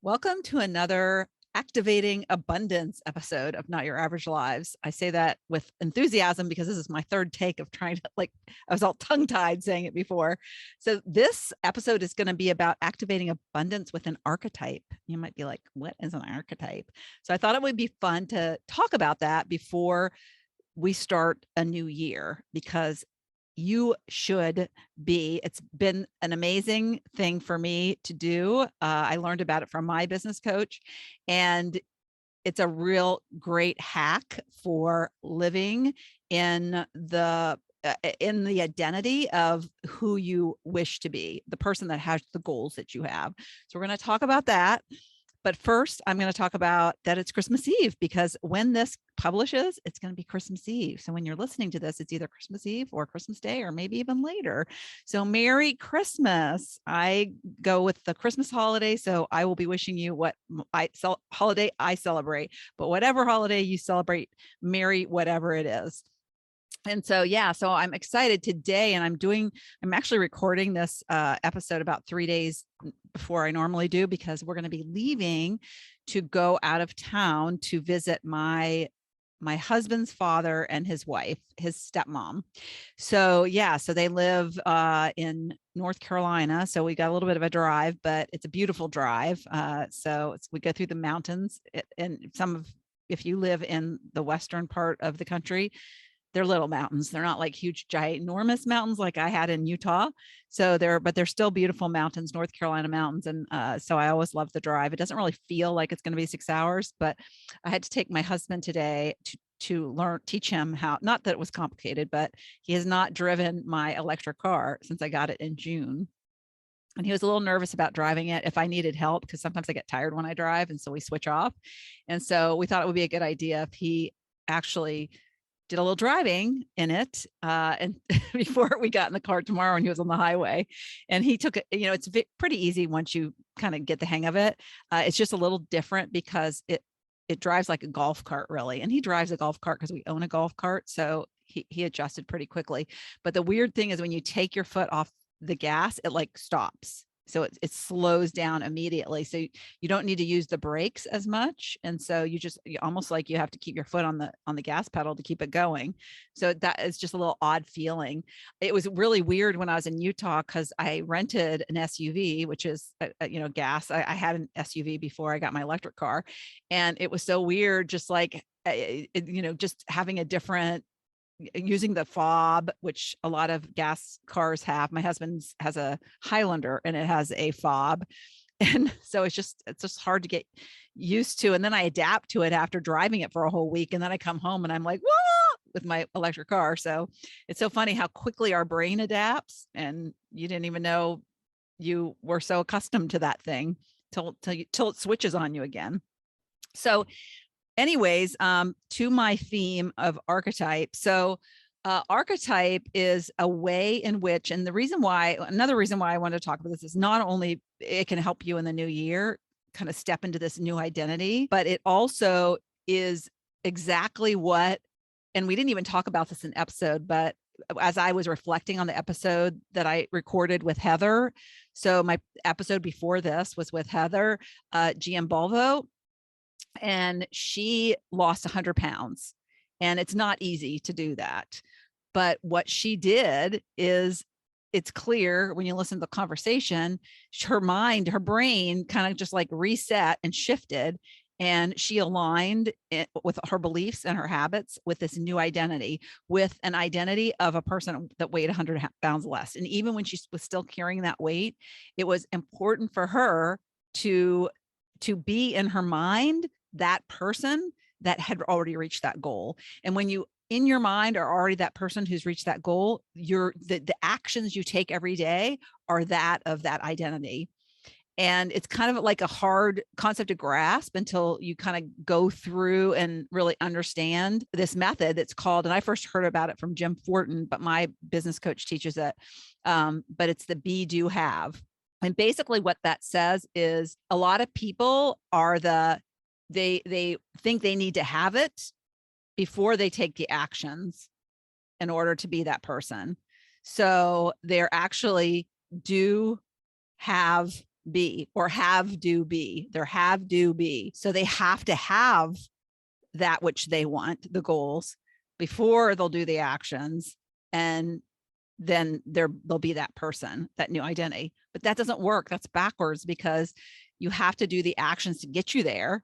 Welcome to another Activating Abundance episode of Not Your Average Lives. I say that with enthusiasm because this is my third take of trying to, I was all tongue tied saying it before. So, this episode is going to be about activating abundance with an archetype. You might be like, what is an archetype? So, I thought it would be fun to talk about that before we start a new year because you should be. It's been an amazing thing for me to do. I learned about it from my business coach, and it's a real great hack for living in the identity of who you wish to be, the person that has the goals that you have. So we're going to talk about that. But first, I'm going to talk about that it's Christmas Eve, because when this publishes, it's going to be Christmas Eve. So when you're listening to this, it's either Christmas Eve or Christmas Day, or maybe even later. So Merry Christmas. I go with the Christmas holiday. So I will be wishing you what holiday I celebrate, but whatever holiday you celebrate, Merry whatever it is. And so, yeah, so I'm excited today, and I'm actually recording this episode about 3 days before I normally do, because we're going to be leaving to go out of town to visit my husband's father and his wife, his stepmom. So, yeah, so they live in North Carolina. So we got a little bit of a drive, but it's a beautiful drive. We go through the mountains, and if you live in the western part of the country, they're little mountains. They're not like huge, ginormous mountains like I had in Utah. But they're still beautiful mountains, North Carolina mountains. And so I always love the drive. It doesn't really feel like it's going to be 6 hours, but I had to take my husband today to teach him how, not that it was complicated, but he has not driven my electric car since I got it in June. And he was a little nervous about driving it if I needed help, because sometimes I get tired when I drive. And so we switch off. And so we thought it would be a good idea if he actually did a little driving in it and before we got in the car tomorrow, and he was on the highway, and he took it. It's pretty easy once you kind of get the hang of it. It's just a little different because it drives like a golf cart, really. And he drives a golf cart because we own a golf cart. So he adjusted pretty quickly. But the weird thing is when you take your foot off the gas, it like stops. So it slows down immediately. So you don't need to use the brakes as much. And so you almost like you have to keep your foot on the gas pedal to keep it going. So that is just a little odd feeling. It was really weird when I was in Utah, because I rented an SUV, which is, gas. I had an SUV before I got my electric car. And it was so weird, just like, just having a different, using the fob, which a lot of gas cars have. My husband's has a Highlander and it has a fob. And so it's just hard to get used to. And then I adapt to it after driving it for a whole week. And then I come home and I'm like, whoa, with my electric car. So it's so funny how quickly our brain adapts. And you didn't even know you were so accustomed to that thing till it switches on you again. So anyways, to my theme of archetype. So archetype is a way in which, and another reason why I want to talk about this is not only it can help you in the new year kind of step into this new identity, but it also is exactly what, and we didn't even talk about this in episode, but as I was reflecting on the episode that I recorded with Heather, so my episode before this was with Heather Giambalvo, and she lost 100 pounds, and it's not easy to do that. But what she did is, it's clear when you listen to the conversation, her brain kind of just like reset and shifted, and she aligned it with her beliefs and her habits with this new identity, with an identity of a person that weighed 100 pounds less. And even when she was still carrying that weight, it was important for her to be in her mind that person that had already reached that goal. And when you in your mind are already that person who's reached that goal, the actions you take every day are that of that identity. And it's kind of like a hard concept to grasp until you kind of go through and really understand this method that's called, and I first heard about it from Jim Fortin, but my business coach teaches it. But it's the be, do, have. And basically what that says is, a lot of people are they think they need to have it before they take the actions in order to be that person. So they're actually do, have, be, or have do be. They're have do be. So they have to have that which they want, the goals, before they'll do the actions. And then they'll be that person, that new identity. But that doesn't work. That's backwards, because you have to do the actions to get you there.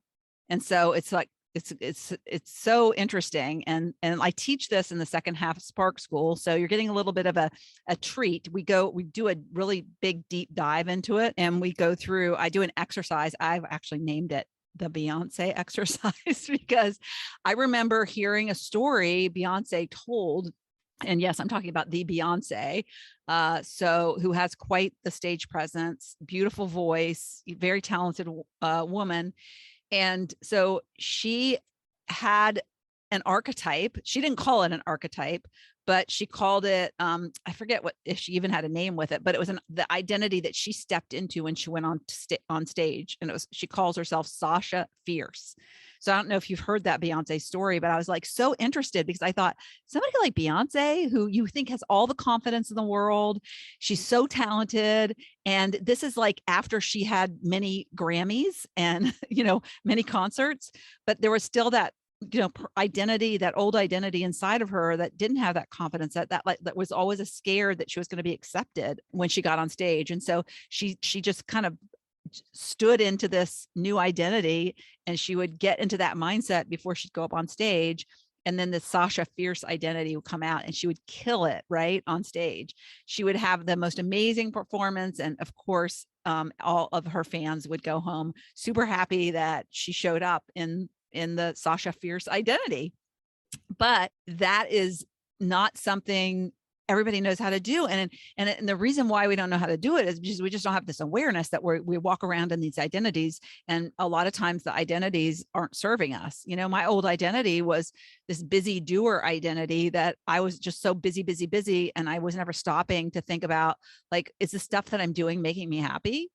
And so it's like, it's so interesting. And I teach this in the second half of Spark School. So you're getting a little bit of a treat. We do a really big deep dive into it. And we go through, I do an exercise. I've actually named it the Beyonce Exercise, because I remember hearing a story Beyonce told. And yes, I'm talking about the Beyonce, so who has quite the stage presence, beautiful voice, very talented woman. And so she had an archetype. She didn't call it an archetype, but she called it, I forget what, if she even had a name with it, but it was the identity that she stepped into when she went on stage. And she calls herself Sasha Fierce. So I don't know if you've heard that Beyonce story, but I was like so interested, because I thought, somebody like Beyonce, who you think has all the confidence in the world, she's so talented. And this is like after she had many Grammys and, many concerts, but there was still that, identity, that old identity inside of her that didn't have that confidence, that was always a scared that she was going to be accepted when she got on stage. And so she just kind of stood into this new identity, and she would get into that mindset before she'd go up on stage. And then the Sasha Fierce identity would come out, and she would kill it right on stage. She would have the most amazing performance. And of course, all of her fans would go home super happy that she showed up in the Sasha Fierce identity. But that is not something everybody knows how to do. And the reason why we don't know how to do it is because we just don't have this awareness that we walk around in these identities. And a lot of times the identities aren't serving us. My old identity was this busy doer identity, that I was just so busy. And I was never stopping to think about, like, is the stuff that I'm doing making me happy?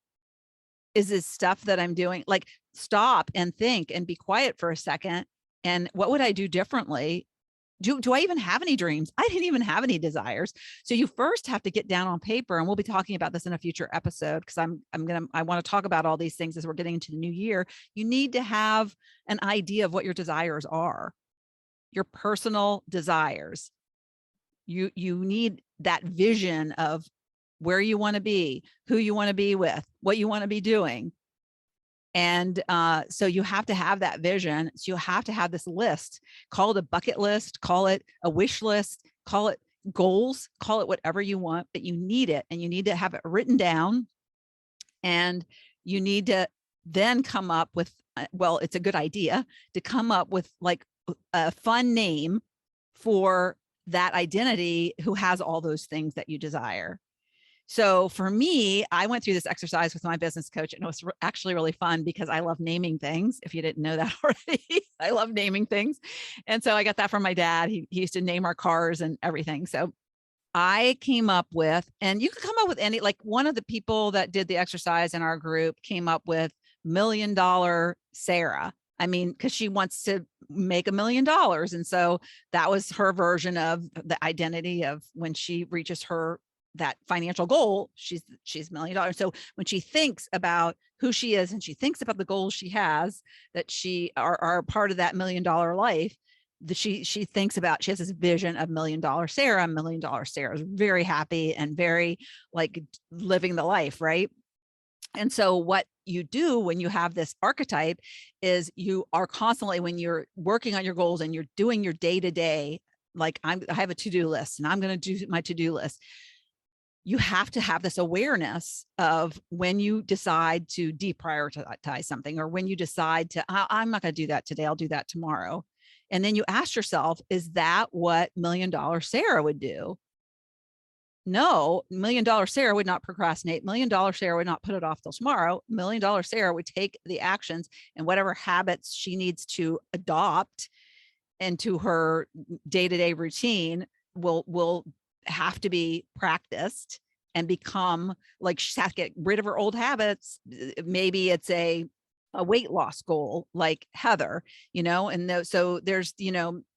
Is this stuff that I'm doing, like, stop and think and be quiet for a second. And what would I do differently? Do I even have any dreams? I didn't even have any desires. So you first have to get down on paper, and we'll be talking about this in a future episode, because I want to talk about all these things as we're getting into the new year. You need to have an idea of what your desires are, your personal desires. You need that vision of where you want to be, who you want to be with, what you want to be doing. And so you have to have that vision. So you have to have this list. Call it a bucket list, call it a wish list, call it goals, call it whatever you want, but you need it, and you need to have it written down. And you need to then come up with, well, it's a good idea to come up with like a fun name for that identity who has all those things that you desire. So for me, I went through this exercise with my business coach, and it was actually really fun, because I love naming things. If you didn't know that already, I love naming things. And so I got that from my dad. He used to name our cars and everything. So I came up with, and you could come up with any, like one of the people that did the exercise in our group came up with $1 million Sarah. I mean, because she wants to make $1 million. And so that was her version of the identity of when she reaches that financial goal, she's $1 million. So when she thinks about who she is, and she thinks about the goals she has that are part of that $1 million life, she thinks about, she has this vision of $1 million Sarah. $1 million Sarah is very happy and very like living the life, right? And so what you do when you have this archetype is you are constantly, when you're working on your goals and you're doing your day-to-day, like I have a to-do list, and I'm going to do my to-do list. You have to have this awareness of when you decide to deprioritize something, or when you decide to, I'm not going to do that today, I'll do that tomorrow. And then you ask yourself, is that what $1 million Sarah would do? No, $1 million Sarah would not procrastinate. $1 million Sarah would not put it off till tomorrow. $1 million Sarah would take the actions, and whatever habits she needs to adopt into her day-to-day routine will have to be practiced and become, like, she has to get rid of her old habits. Maybe it's a weight loss goal, like Heather, and so there's,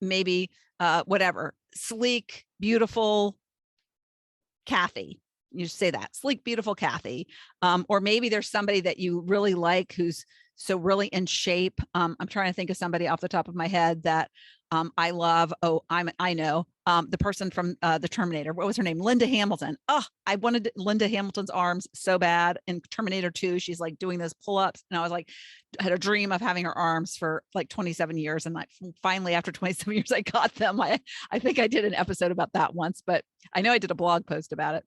maybe whatever, sleek, beautiful Kathy, you say that, sleek, beautiful Kathy. Or maybe there's somebody that you really like who's so really in shape. I'm trying to think of somebody off the top of my head that I love. Oh, I know the person from the Terminator. What was her name? Linda Hamilton. Oh, I wanted Linda Hamilton's arms so bad in Terminator 2. She's like doing those pull-ups, and I was like, had a dream of having her arms for like 27 years. And finally, after 27 years, I got them. I think I did an episode about that once, but I know I did a blog post about it.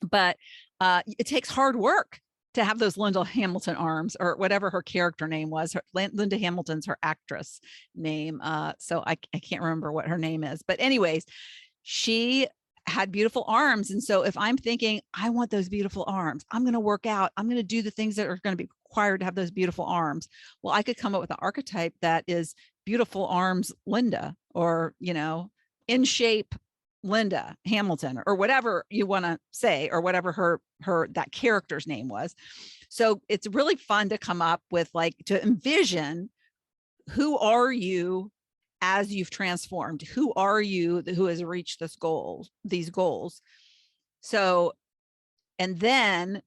But it takes hard work to have those Linda Hamilton arms, or whatever her character name was. Linda Hamilton's her actress name. So I can't remember what her name is. But anyways, she had beautiful arms. And so if I'm thinking, I want those beautiful arms, I'm going to work out, I'm going to do the things that are going to be required to have those beautiful arms. Well, I could come up with an archetype that is beautiful arms Linda, or, in shape Linda Hamilton, or whatever you want to say, or whatever her that character's name was. So it's really fun to come up with, like, to envision, who are you as you've transformed? Who are you who has reached these goals? So, and then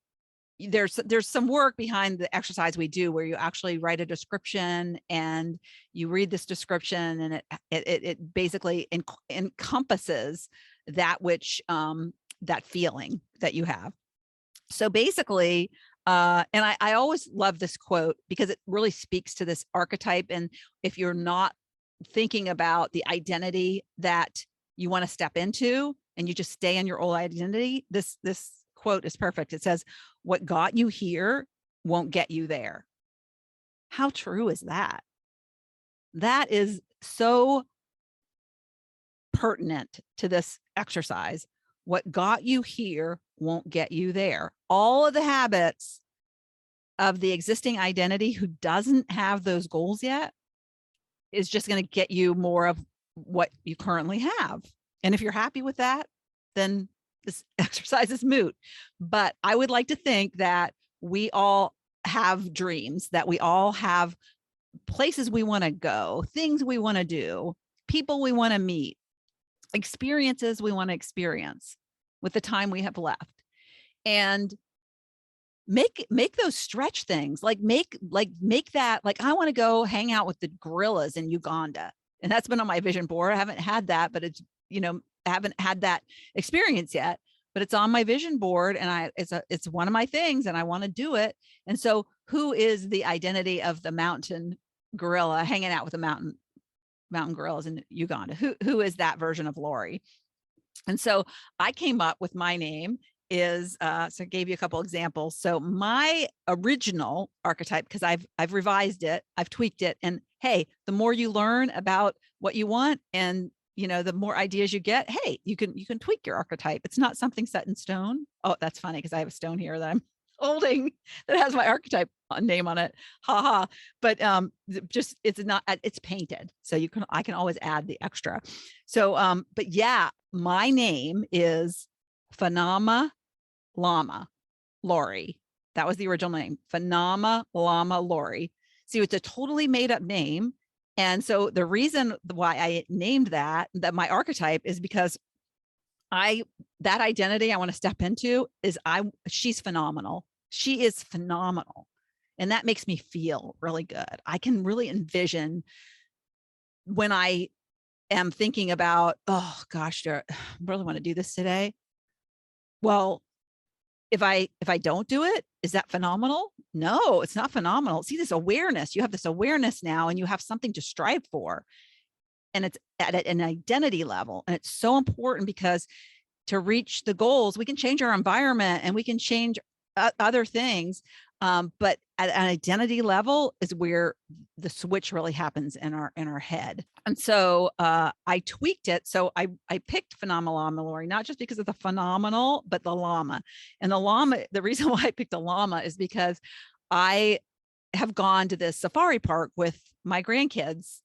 there's some work behind the exercise we do, where you actually write a description and you read this description, and it basically encompasses that which that feeling that you have. So basically, and I always love this quote because it really speaks to this archetype. And if you're not thinking about the identity that you want to step into, and you just stay in your old identity, this quote is perfect. It says, "What got you here won't get you there." How true is that? That is so pertinent to this exercise. What got you here won't get you there. All of the habits of the existing identity who doesn't have those goals yet is just going to get you more of what you currently have. And if you're happy with that, then this exercise is moot. But I would like to think that we all have dreams, that we all have places we want to go, things we want to do, people we want to meet, experiences we want to experience with the time we have left. And make those stretch things, make that, like, I want to go hang out with the gorillas in Uganda. And that's been on my vision board. I haven't had that, but it's, I haven't had that experience yet, but it's on my vision board, and it's one of my things, and I want to do it. And so who is the identity of the mountain gorilla hanging out with the mountain gorillas in Uganda? Who is that version of Lori? And so I came up with my name is, so I gave you a couple examples. So my original archetype, because I've revised it, I've tweaked it. And hey, the more you learn about what you want, and the more ideas you get, hey, you can tweak your archetype. It's not something set in stone. Oh, that's funny, because I have a stone here that I'm holding that has my archetype name on it. Ha. But just, it's painted. So I can always add the extra. So, but yeah, my name is Phenomena Llama Lori. That was the original name, Phenomena Llama Lori. See, it's a totally made up name. And so the reason why I named that my archetype is because that identity I want to step into is she's phenomenal. She is phenomenal. And that makes me feel really good. I can really envision when I am thinking about, oh gosh, I really want to do this today. Well, if I don't do it, is that phenomenal? No, it's not phenomenal. See, this awareness, you have this awareness now, and you have something to strive for. And it's at an identity level. And it's so important, because to reach the goals, we can change our environment and we can change other things. But at an identity level is where the switch really happens in our head. And so I tweaked it. So I picked Phenomenal Llama Lori, not just because of the phenomenal, but the llama. And the llama, the reason why I picked a llama is because I have gone to this safari park with my grandkids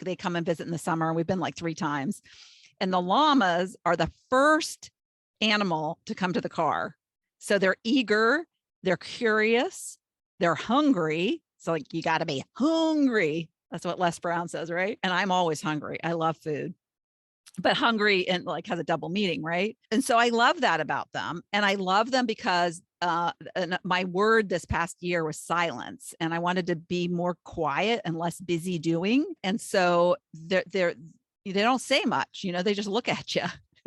they come and visit in the summer, and we've been like 3 times. And the llamas are the first animal to come to the car. So they're eager, they're curious, they're hungry. So like, you got to be hungry. That's what Les Brown says, right? And I'm always hungry. I love food. but hungry and like has a double meaning, right? And so I love that about them. And I love them because and my word this past year was silence. And I wanted to be more quiet and less busy doing. And so they don't say much, you know, they just look at you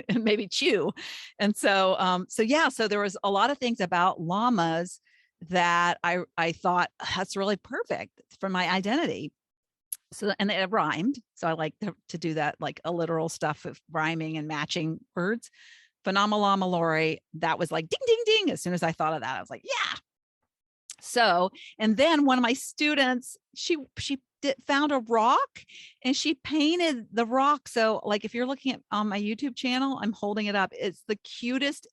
and maybe chew. And so, so there was a lot of things about llamas that I thought that's really perfect for my identity. So, and it rhymed. So I like to do that, like a literal stuff of rhyming and matching words. Phenomenal Lori, that was like ding, ding, ding. As soon as I thought of that, I was like, yeah. So, and then one of my students, she found a rock and she painted the rock. So like, if you're looking at on my YouTube channel, I'm holding it up. It's the cutest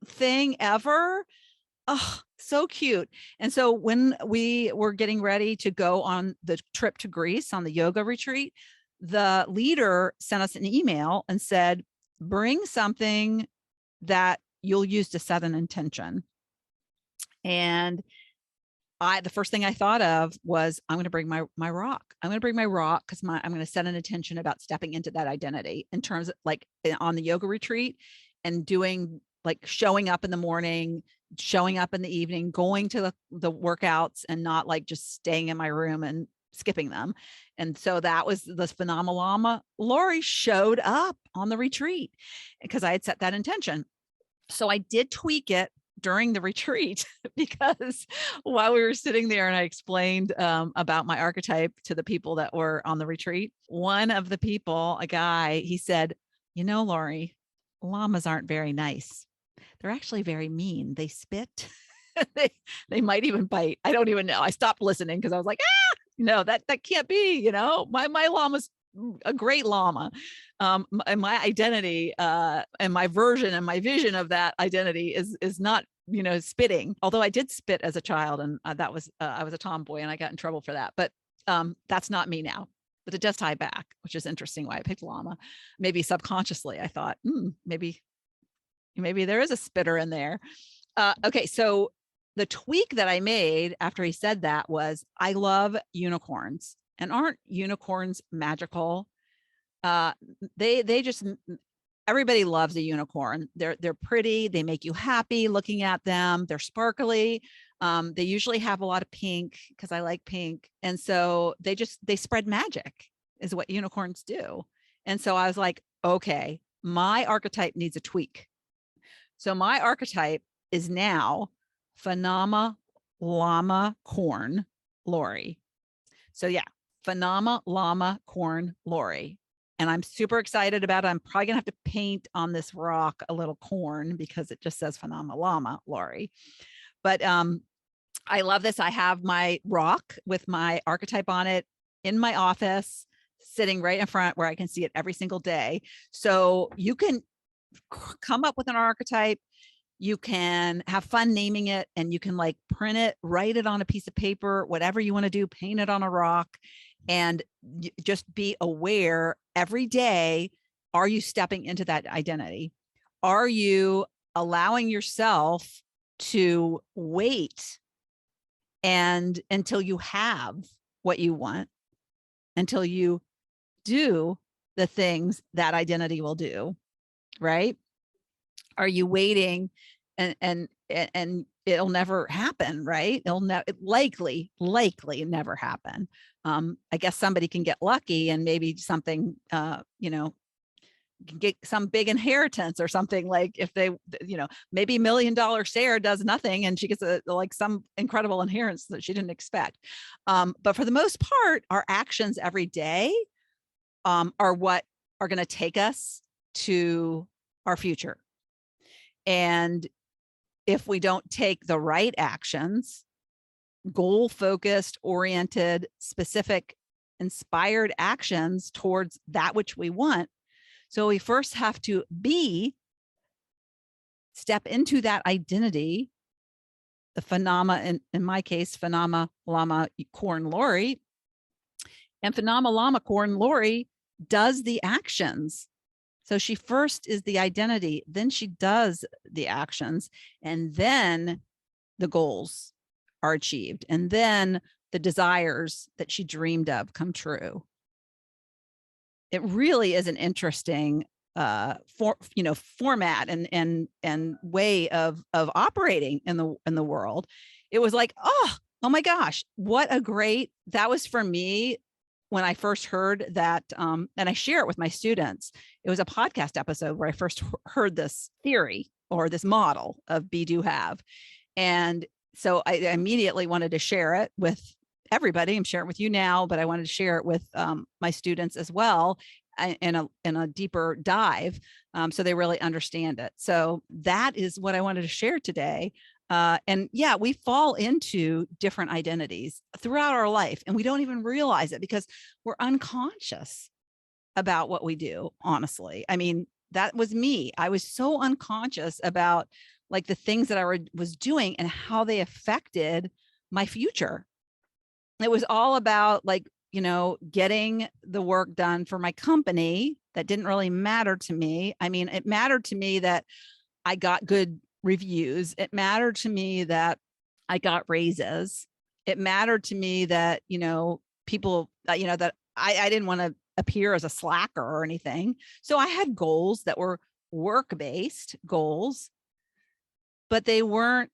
thing ever. Oh, so cute. And so when we were getting ready to go on the trip to Greece on the yoga retreat, the leader sent us an email and said, bring something that you'll use to set an intention. And the first thing I thought of was, I'm going to bring my rock. I'm going to bring my rock because I'm going to set an intention about stepping into that identity in terms of like on the yoga retreat and doing like showing up in the morning, showing up in the evening, going to the workouts and not like just staying in my room and skipping them. And so that was the phenomenal llama. Lori showed up on the retreat because I had set that intention. So I did tweak it during the retreat because while we were sitting there and I explained about my archetype to the people that were on the retreat, one of the people, a guy, he said, you know, Lori, llamas aren't very nice. They're actually very mean. They spit. they might even bite. I don't even know. I stopped listening because I was like, no, that can't be, you know, my llama's a great llama. And my identity and my version and my vision of that identity is not, you know, spitting. Although I did spit as a child, and that was I was a tomboy and I got in trouble for that. But that's not me now. But it does tie back, which is interesting why I picked llama. Maybe subconsciously I thought, maybe there is a spitter in there. Okay, so the tweak that I made after he said that was, I love unicorns. And aren't unicorns magical? They just, everybody loves a unicorn. They're pretty. They make you happy looking at them. They're sparkly. They usually have a lot of pink because I like pink. And so they spread magic is what unicorns do. And so I was like, okay, my archetype needs a tweak. So my archetype is now Phenomena Llama Corn Lori. So yeah, Phenomena Llama Corn Lori. And I'm super excited about it. I'm probably gonna have to paint on this rock a little corn because it just says Phenomena Llama Lori. But I love this. I have my rock with my archetype on it in my office, sitting right in front where I can see it every single day. So you can come up with an archetype. You can have fun naming it, and you can like print it, write it on a piece of paper, whatever you want to do, paint it on a rock, and just be aware every day. Are you stepping into that identity? Are you allowing yourself to wait and until you have what you want, until you do the things that identity will do, right? Are you waiting and it'll never happen, right? It'll likely never happen. I guess somebody can get lucky and maybe something, you know, get some big inheritance or something, like if they, you know, maybe $1 million Sarah does nothing and she gets like some incredible inheritance that she didn't expect. But for the most part, our actions every day are what are going to take us to our future. And if we don't take the right actions, goal-focused, oriented, specific, inspired actions towards that which we want. So we first have to step into that identity, the phenomena, in my case, Phenomena Llama Corn Lori. And Phenomena Llama Corn Lori does the actions. So she first is the identity, then she does the actions, and then the goals are achieved, and then the desires that she dreamed of come true. it really is an interesting format and way of operating in the world. It was like, oh my gosh, what a great, that was for me when I first heard that, and I share it with my students. It was a podcast episode where I first heard this theory or this model of be, do, have. And so I immediately wanted to share it with everybody. I'm sharing it with you now, but I wanted to share it with my students as well in a deeper dive, so they really understand it. So that is what I wanted to share today. And yeah, we fall into different identities throughout our life, and we don't even realize it because we're unconscious about what we do. Honestly, I mean, that was me. I was so unconscious about like the things that I was doing and how they affected my future. It was all about like, getting the work done for my company. That didn't really matter to me. I mean, it mattered to me that I got good reviews. It mattered to me that I got raises. It mattered to me that, people, that I didn't want to appear as a slacker or anything. So I had goals that were work-based goals, but they weren't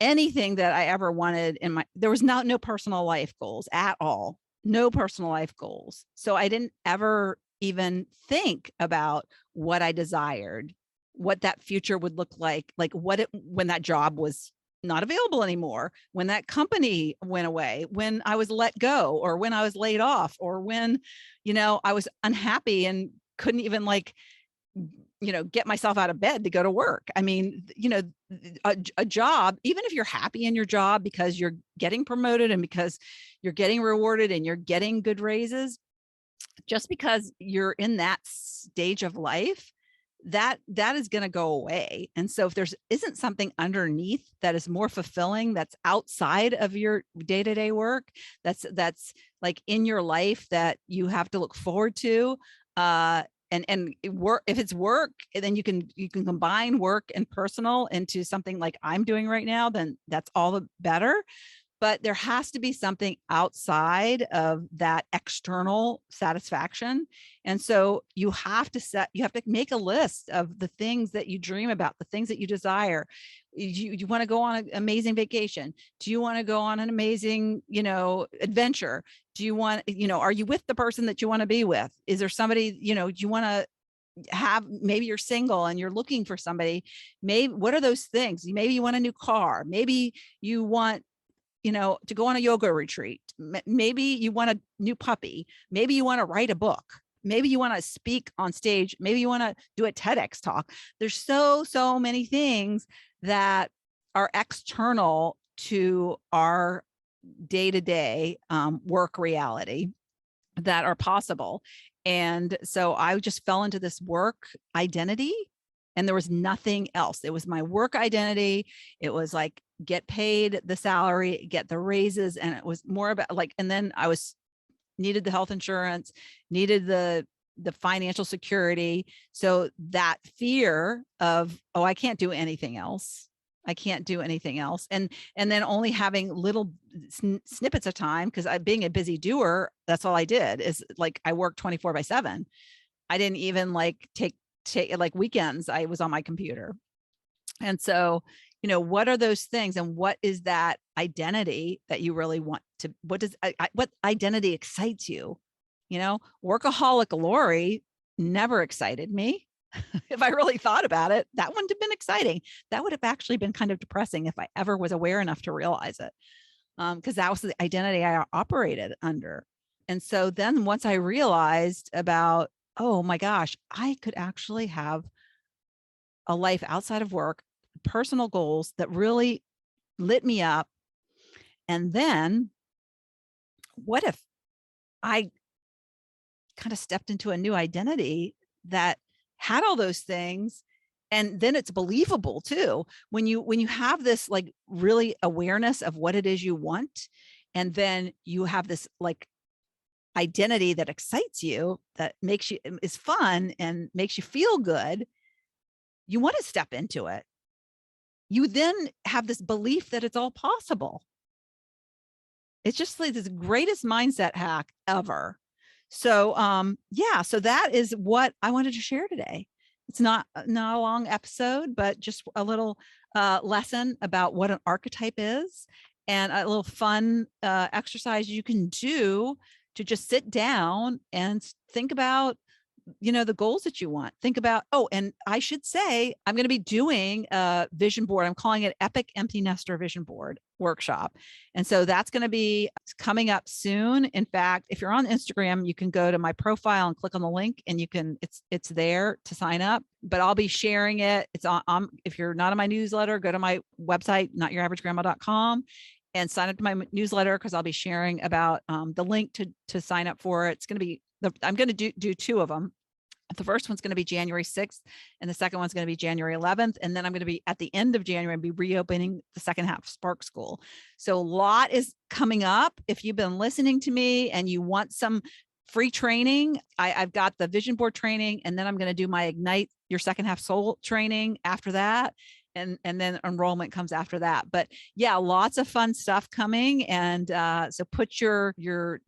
anything that I ever wanted in there was no personal life goals at all. No personal life goals. So I didn't ever even think about what I desired, what that future would look like when that job was not available anymore, when that company went away, when I was let go, or when I was laid off, or when, I was unhappy and couldn't even get myself out of bed to go to work. I mean, a job, even if you're happy in your job because you're getting promoted and because you're getting rewarded and you're getting good raises, just because you're in that stage of life, that is going to go away. And so if there isn't something underneath that is more fulfilling, that's outside of your day-to-day work, that's like in your life that you have to look forward to, and work, if it's work, then you can combine work and personal into something like I'm doing right now, then that's all the better. But there has to be something outside of that external satisfaction. And so you have to make a list of the things that you dream about, the things that you desire. You want to go on an amazing vacation? Do you want to go on an amazing, adventure? Do you want, are you with the person that you want to be with? Is there somebody, do you want to have, maybe you're single and you're looking for somebody? Maybe, what are those things? Maybe you want a new car. Maybe you want, to go on a yoga retreat. Maybe you want a new puppy. Maybe you want to write a book. Maybe you want to speak on stage. Maybe you want to do a TEDx talk. There's so many things that are external to our day-to-day work reality that are possible. And so I just fell into this work identity, and there was nothing else. It was my work identity. It was like, get paid the salary, get the raises. And it was more about and then I needed the health insurance, needed the financial security. So that fear of, oh, I can't do anything else. I can't do anything else. And then only having little snippets of time, because being a busy doer, that's all I did, is like, I worked 24/7. I didn't even take weekends. I was on my computer. And so, what are those things, and what is that identity that you really want to, what identity excites you? Workaholic Lori never excited me. If I really thought about it, that wouldn't have been exciting. That would have actually been kind of depressing if I ever was aware enough to realize it. Because that was the identity I operated under. And so then once I realized about, oh my gosh, I could actually have a life outside of work, personal goals that really lit me up. And then what if I kind of stepped into a new identity that had all those things? And then it's believable too. When you have this really awareness of what it is you want, and then you have this identity that excites you, that is fun and makes you feel good, you want to step into it. You then have this belief that it's all possible. It's just this greatest mindset hack ever. So, yeah, so that is what I wanted to share today. It's not a long episode, but just a little lesson about what an archetype is and a little fun exercise you can do to just sit down and think about, the goals that you want. Think about, oh, and I should say, I'm going to be doing a vision board. I'm calling it Epic Empty Nester Vision Board Workshop. And so that's going to be coming up soon. In fact, if you're on Instagram, you can go to my profile and click on the link and it's there to sign up, but I'll be sharing it. It's on, if you're not on my newsletter, go to my website, notyouraverage.grandma.com and sign up to my newsletter, because I'll be sharing about the link to sign up for it. It's going to be, I'm going to do two of them. The first one's going to be January 6th, and the second one's going to be January 11th. And then I'm going to be at the end of January, be reopening the second half of Spark School. So a lot is coming up. If you've been listening to me and you want some free training, I've got the vision board training, and then I'm going to do my Ignite Your Second Half Soul training after that. And then enrollment comes after that. But yeah, lots of fun stuff coming. And so put your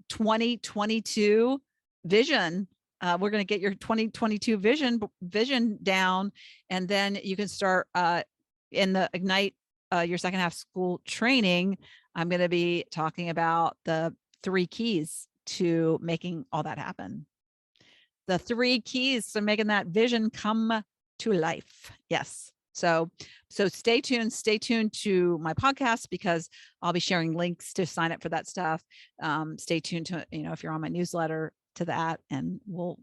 2022 vision. We're going to get your 2022 vision down, and then you can start in the Ignite Your Second Half School training. I'm going to be talking about the 3 keys to making all that happen. The 3 keys to making that vision come to life. Yes. So stay tuned to my podcast, because I'll be sharing links to sign up for that stuff. Stay tuned to, if you're on my newsletter, to that, and we'll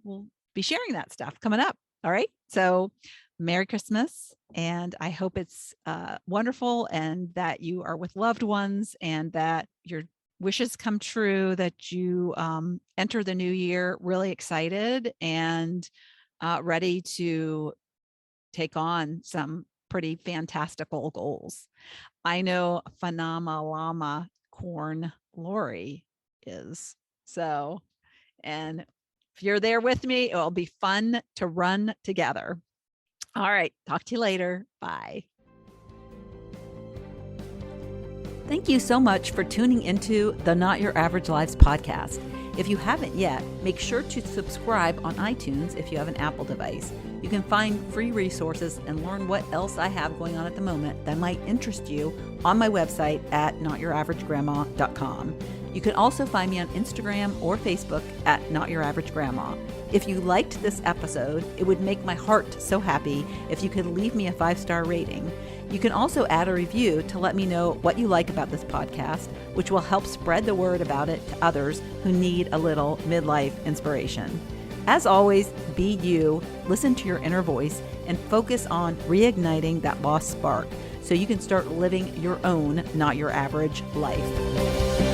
be sharing that stuff coming up. All right. So Merry Christmas. And I hope it's wonderful, and that you are with loved ones, and that your wishes come true, that you enter the new year really excited and ready to take on some pretty fantastical goals. I know Phenomena Corn Lori is. So, and if you're there with me, it'll be fun to run together. All right. Talk to you later. Bye. Thank you so much for tuning into the Not Your Average Lives podcast. If you haven't yet, make sure to subscribe on iTunes if you have an Apple device. You can find free resources and learn what else I have going on at the moment that might interest you on my website at notyouraverage.grandma.com. You can also find me on Instagram or Facebook at Not Your Average Grandma. If you liked this episode, it would make my heart so happy if you could leave me a 5-star rating. You can also add a review to let me know what you like about this podcast, which will help spread the word about it to others who need a little midlife inspiration. As always, be you, listen to your inner voice, and focus on reigniting that lost spark so you can start living your own Not Your Average life.